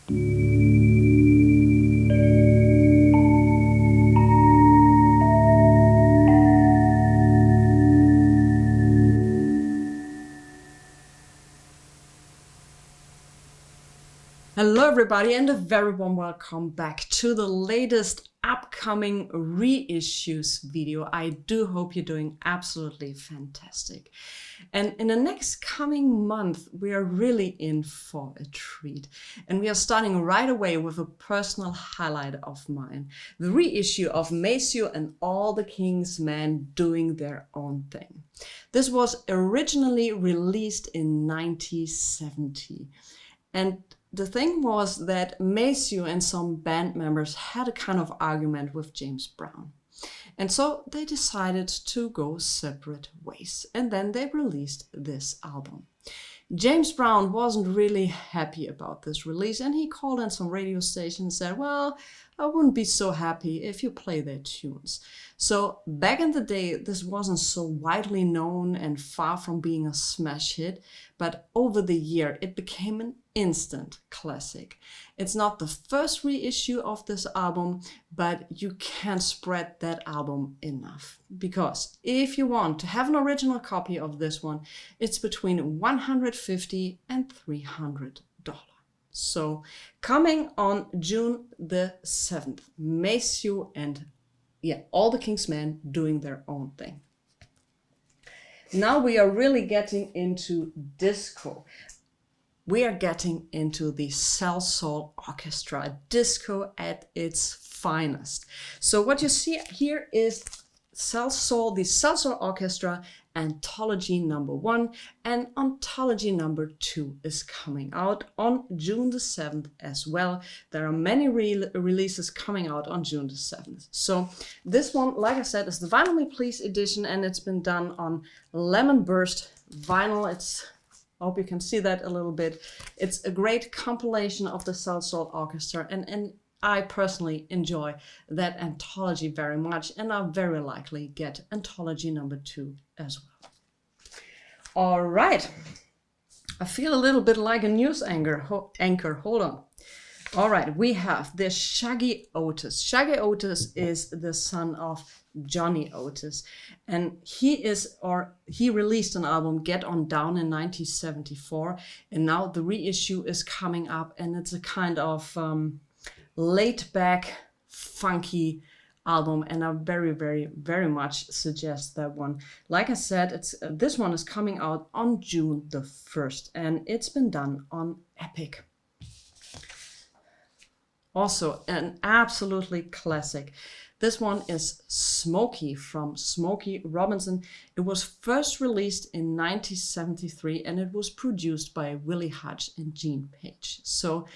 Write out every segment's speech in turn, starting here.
Hello everybody, and a very warm welcome back to the latest upcoming reissues video. I do hope you're doing absolutely fantastic. And in the next coming month, we are really in for a treat. And we are starting right away with a personal highlight of mine. The reissue of Maceo and All the King's Men Doing Their Own Thing. This was originally released in 1970. And the thing was that Maceo and some band members had a kind of argument with James Brown. And so they decided to go separate ways. And then they released this album. James Brown wasn't really happy about this release, and he called in some radio stations and said, well, I wouldn't be so happy if you play their tunes. So back in the day, this wasn't so widely known and far from being a smash hit, but over the year, it became an instant classic. It's not the first reissue of this album, but you can't spread that album enough. Because if you want to have an original copy of this one, it's between $150 and $300. So coming on June the 7th, Maceo and All the King's Men Doing Their Own Thing. Now we are really getting into disco. We are getting into the Salsoul orchestra, disco at its finest. So what you see here is Salsoul, the Salsoul Orchestra Anthology #1, and Anthology #2 is coming out on June the 7th as well. There are many releases coming out on June the 7th. So this one, like I said, is the Vinyl Me Please edition, and it's been done on Lemon Burst vinyl. I hope you can see that a little bit. It's a great compilation of the Salsoul Orchestra, and I personally enjoy that anthology very much, and I'll very likely get Anthology #2 as well. All right, I feel a little bit like a news anchor. Hold on. All right, we have the Shuggie Otis. Shuggie Otis is the son of Johnny Otis, and he released an album, Get On Down, in 1974, and now the reissue is coming up, and it's a kind of laid back, funky album, and I very, very, very much suggest that one. Like I said, this one is coming out on June the 1st, and it's been done on Epic. Also, an absolutely classic. This one is Smokey from Smokey Robinson. It was first released in 1973, and it was produced by Willie Hutch and Gene Page. So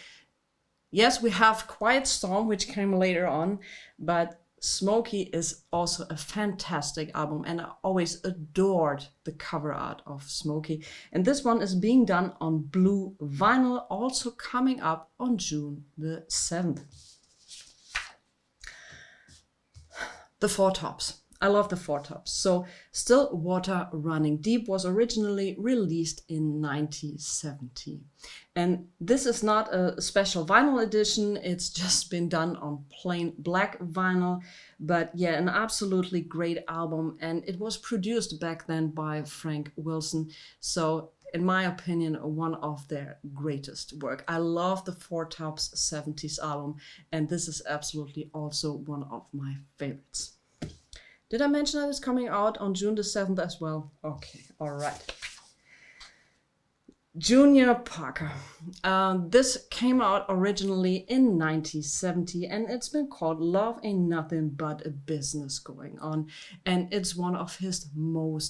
yes, we have Quiet Storm, which came later on, but Smokey is also a fantastic album, and I always adored the cover art of Smokey. And this one is being done on blue vinyl, also coming up on June the 7th. The Four Tops. I love the Four Tops. So Still Water Running Deep was originally released in 1970. And this is not a special vinyl edition. It's just been done on plain black vinyl. But yeah, an absolutely great album. And it was produced back then by Frank Wilson. So in my opinion, one of their greatest work. I love the Four Tops 70s album. And this is absolutely also one of my favorites. Did I mention that it's coming out on June the 7th as well? Okay, all right. Junior Parker. This came out originally in 1970, and it's been called Love Ain't Nothing But a Business Going On. And it's one of his more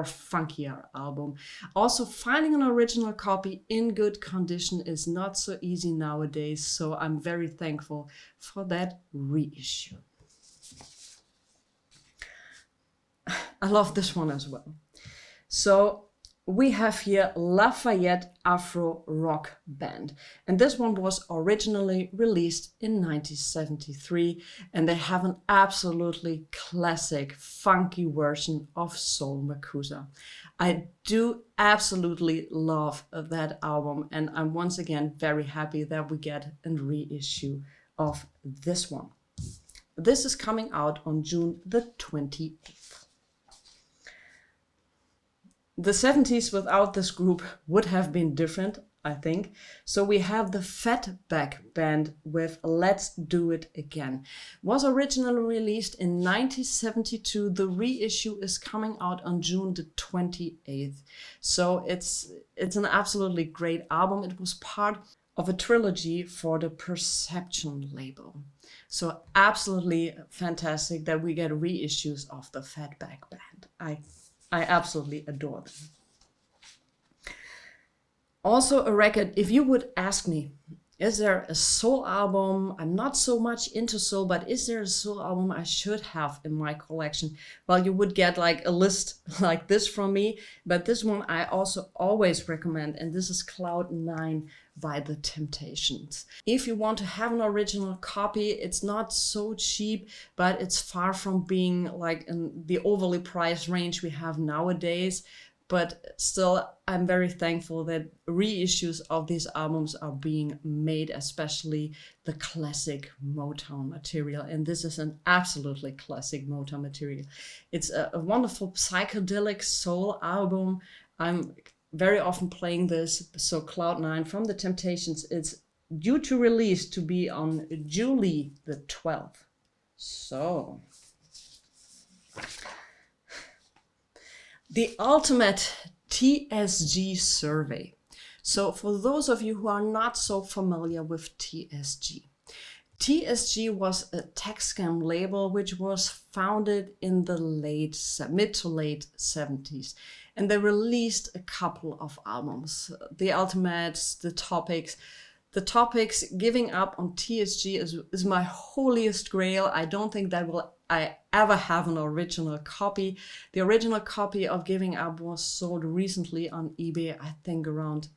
funkier album. Also, finding an original copy in good condition is not so easy nowadays, so I'm very thankful for that reissue. I love this one as well. So we have here Lafayette Afro Rock Band. And this one was originally released in 1973. And they have an absolutely classic, funky version of Soul Makusa. I do absolutely love that album. And I'm once again very happy that we get a reissue of this one. This is coming out on June the 28th. The 70s without this group would have been different, I think. So we have the Fatback Band with Let's Do It Again. Was originally released in 1972. The reissue is coming out on June the 28th. So it's an absolutely great album. It was part of a trilogy for the Perception label. So absolutely fantastic that we get reissues of the Fatback Band. I absolutely adore them. Also a record, if you would ask me, is there a soul album? I'm not so much into soul, but is there a soul album I should have in my collection? Well, you would get like a list like this from me, but this one I also always recommend, and this is Cloud 9 by The Temptations. If you want to have an original copy, it's not so cheap, but it's far from being like in the overly priced range we have nowadays. But still, I'm very thankful that reissues of these albums are being made, especially the classic Motown material. And this is an absolutely classic Motown material. It's a wonderful psychedelic soul album. I'm very often playing this. So Cloud 9 from The Temptations, it's due to release to be on July the 12th. So the ultimate TSG survey. So for those of you who are not so familiar with TSG, TSG was a tech scam label which was founded in the mid to late 70s. And they released a couple of albums. The Ultimates, The Topics. The Topics, giving up on TSG is my holiest grail. I don't think that I ever have an original copy. The original copy of Giving Up was sold recently on eBay, I think around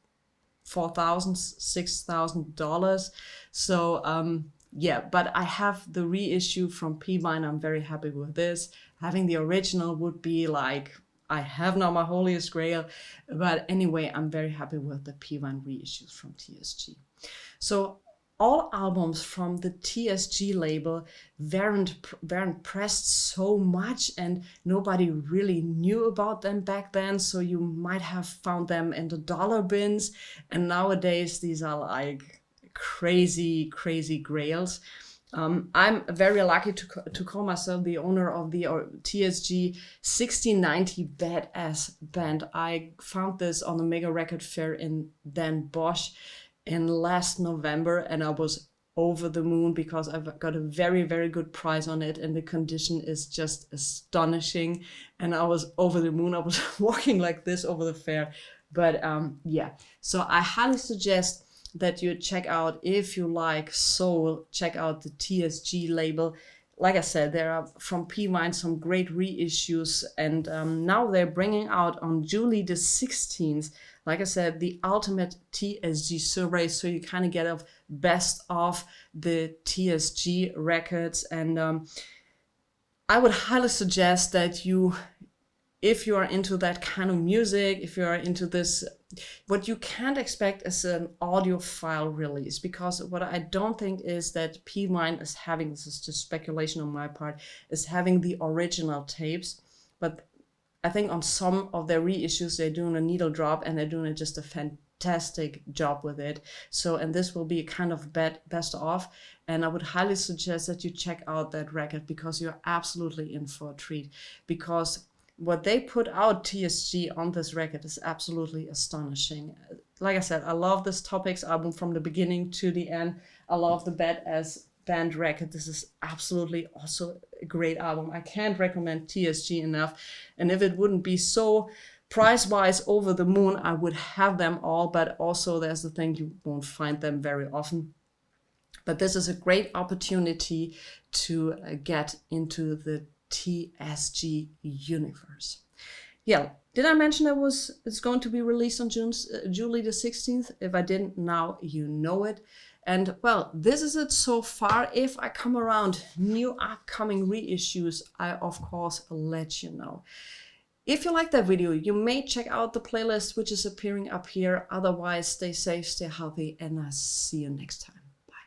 $4,000, $6,000. So yeah, but I have the reissue from P-Vine. I'm very happy with this. Having the original would be like, I have now my holiest grail. But anyway, I'm very happy with the P-Vine reissues from TSG. So all albums from the TSG label weren't pressed so much and nobody really knew about them back then. So you might have found them in the dollar bins. And nowadays, these are like crazy, crazy grails. I'm very lucky to call myself the owner of the TSG 1690 Badass Band. I found this on the Mega Record Fair in Den Bosch in last November, and I was over the moon because I've got a very, very good price on it, and the condition is just astonishing. And I was over the moon. I was walking like this over the fair. But yeah, so I highly suggest that you check out, if you like soul, check out the TSG label. Like I said, there are from P-Vine some great reissues, and now they're bringing out on July the 16th, like I said, the ultimate TSG survey, so you kind of get a best of the TSG records. And I would highly suggest that you, if you are into that kind of music, if you are into this, what you can't expect is an audiophile release, because what I don't think is that P-Vine is having, this is just speculation on my part, is having the original tapes. But I think on some of their reissues, they're doing a needle drop and they're doing just a fantastic job with it. So, and this will be kind of best of. And I would highly suggest that you check out that record, because you're absolutely in for a treat. Because what they put out, TSG, on this record is absolutely astonishing. Like I said, I love this Topics album from the beginning to the end. I love the Badass Band record. This is absolutely also a great album. I can't recommend TSG enough. And if it wouldn't be so price-wise over the moon, I would have them all. But also there's the thing, you won't find them very often. But this is a great opportunity to get into the TSG universe. Yeah, did I mention it's going to be released on July the 16th? If I didn't, now you know it. And well, this is it so far. If I come around new upcoming reissues, I of course let you know. If you like that video, you may check out the playlist which is appearing up here. Otherwise, stay safe, stay healthy, and I'll see you next time.